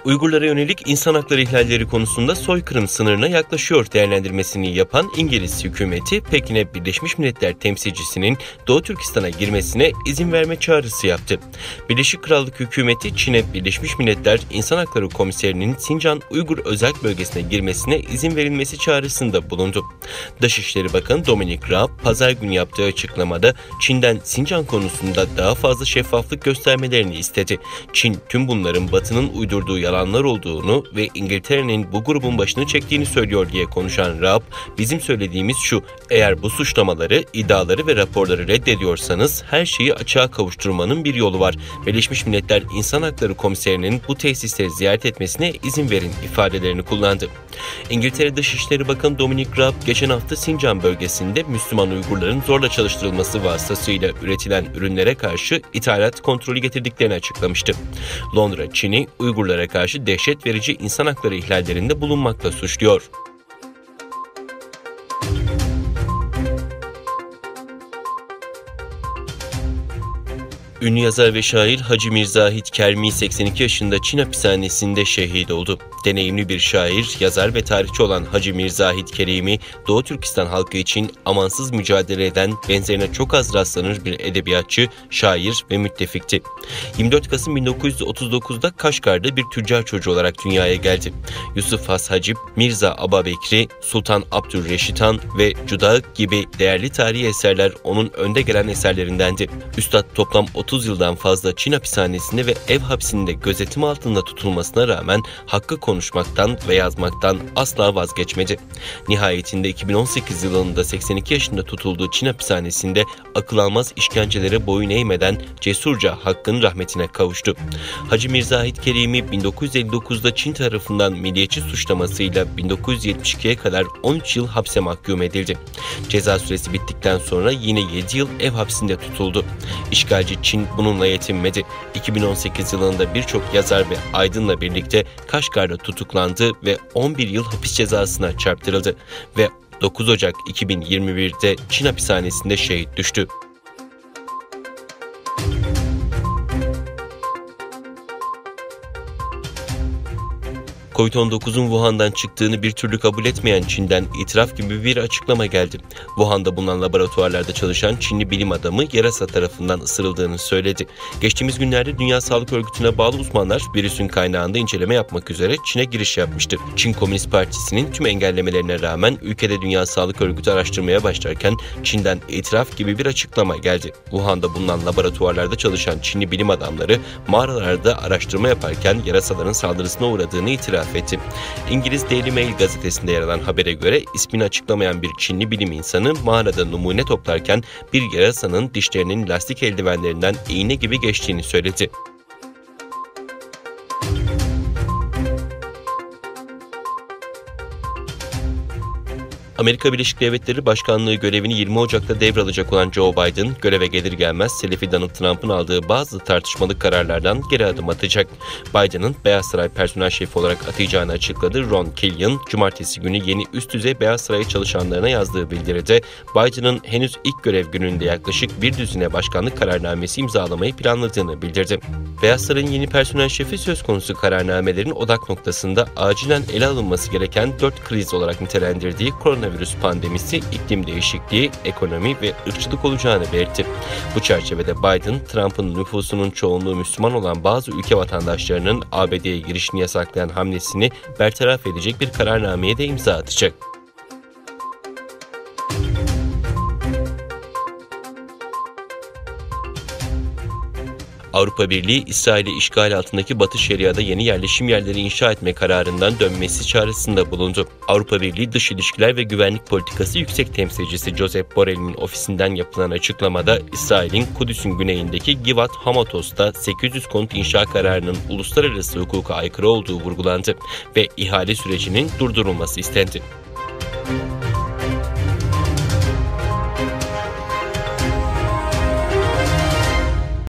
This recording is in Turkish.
Uygurlara yönelik insan hakları ihlalleri konusunda soykırım sınırına yaklaşıyor değerlendirmesini yapan İngiliz hükümeti, Pekin'e Birleşmiş Milletler temsilcisinin Doğu Türkistan'a girmesine izin verme çağrısı yaptı. Birleşik Krallık hükümeti, Çin'e Birleşmiş Milletler İnsan Hakları Komiserinin Sincan Uygur özel bölgesine girmesine izin verilmesi çağrısında bulundu. Dışişleri Bakanı Dominic Raab, pazar günü yaptığı açıklamada Çin'den Sincan konusunda daha fazla şeffaflık göstermelerini istedi. Çin, tüm bunların Batı'nın uydurduğu yalanlar olduğunu ve İngiltere'nin bu grubun başını çektiğini söylüyor diye konuşan Raab, bizim söylediğimiz şu: eğer bu suçlamaları, iddiaları ve raporları reddediyorsanız her şeyi açığa kavuşturmanın bir yolu var. Birleşmiş Milletler İnsan Hakları Komiserinin bu tesisleri ziyaret etmesine izin verin ifadelerini kullandı. İngiltere Dışişleri Bakanı Dominic Raab, geçen hafta Sincan bölgesinde Müslüman Uygurların zorla çalıştırılması vasıtasıyla üretilen ürünlere karşı ithalat kontrolü getirdiklerini açıklamıştı. Londra, Çin'i Uygurlara karşı dehşet verici insan hakları ihlallerinde bulunmakla suçluyor. Ünlü yazar ve şair Hacı Mirzahit Kermi 82 yaşında Çin hapishanesinde şehit oldu. Deneyimli bir şair, yazar ve tarihçi olan Hacı Mirzahit Kerimi, Doğu Türkistan halkı için amansız mücadele eden, benzerine çok az rastlanır bir edebiyatçı, şair ve müttefikti. 24 Kasım 1939'da Kaşgar'da bir tüccar çocuğu olarak dünyaya geldi. Yusuf Has Hacip, Mirza Ababekri, Sultan Abdülreşit Han ve Cudağık gibi değerli tarihi eserler onun önde gelen eserlerindendi. Üstad toplam 30 yıldan fazla Çin hapishanesinde ve ev hapsinde gözetim altında tutulmasına rağmen hakkı konuşmaktan ve yazmaktan asla vazgeçmedi. Nihayetinde 2018 yılında 82 yaşında tutulduğu Çin hapishanesinde akıl almaz işkencelere boyun eğmeden cesurca hakkın rahmetine kavuştu. Hacı Mirzahit Kerimi 1959'da Çin tarafından milliyetçi suçlamasıyla 1972'ye kadar 13 yıl hapse mahkum edildi. Ceza süresi bittikten sonra yine 7 yıl ev hapsinde tutuldu. İşgalci Çin bununla yetinmedi. 2018 yılında birçok yazar ve aydınla birlikte Kaşgar'da tutuklandı ve 11 yıl hapis cezasına çarptırıldı ve 9 Ocak 2021'de Çin hapishanesinde şehit düştü. Covid-19'un Wuhan'dan çıktığını bir türlü kabul etmeyen Çin'den itiraf gibi bir açıklama geldi. Wuhan'da bulunan laboratuvarlarda çalışan Çinli bilim adamı yarasa tarafından ısırıldığını söyledi. Geçtiğimiz günlerde Dünya Sağlık Örgütü'ne bağlı uzmanlar virüsün kaynağında inceleme yapmak üzere Çin'e giriş yapmıştı. Çin Komünist Partisi'nin tüm engellemelerine rağmen ülkede Dünya Sağlık Örgütü araştırmaya başlarken Çin'den itiraf gibi bir açıklama geldi. Wuhan'da bulunan laboratuvarlarda çalışan Çinli bilim adamları mağaralarda araştırma yaparken yarasaların saldırısına uğradığını itiraf etti. İngiliz Daily Mail gazetesinde yer alan habere göre ismini açıklamayan bir Çinli bilim insanı mağarada numune toplarken bir yarasanın dişlerinin lastik eldivenlerinden iğne gibi geçtiğini söyledi. Amerika Birleşik Devletleri Başkanlığı görevini 20 Ocak'ta devralacak olan Joe Biden, göreve gelir gelmez Selefi Donald Trump'ın aldığı bazı tartışmalı kararlardan geri adım atacak. Biden'ın Beyaz Saray personel şefi olarak atayacağını açıkladı. Ron Killian, cumartesi günü yeni üst düzey Beyaz Saray çalışanlarına yazdığı bildiride, Biden'ın henüz ilk görev gününde yaklaşık bir düzine başkanlık kararnamesi imzalamayı planladığını bildirdi. Beyaz Saray'ın yeni personel şefi söz konusu kararnamelerin odak noktasında acilen ele alınması gereken 4 kriz olarak nitelendirdiği koronavirüs pandemisi, iklim değişikliği, ekonomi ve ırkçılık olacağını belirtti. Bu çerçevede Biden, Trump'ın nüfusunun çoğunluğu Müslüman olan bazı ülke vatandaşlarının ABD'ye girişini yasaklayan hamlesini bertaraf edecek bir kararnameye de imza atacak. Avrupa Birliği, İsrail'e işgal altındaki Batı Şeria'da yeni yerleşim yerleri inşa etme kararından dönmesi çağrısında bulundu. Avrupa Birliği Dış İlişkiler ve Güvenlik Politikası Yüksek Temsilcisi Josep Borrell'in ofisinden yapılan açıklamada, İsrail'in Kudüs'ün güneyindeki Givat Hamatos'ta 800 konut inşa kararının uluslararası hukuka aykırı olduğu vurgulandı ve ihale sürecinin durdurulması istendi.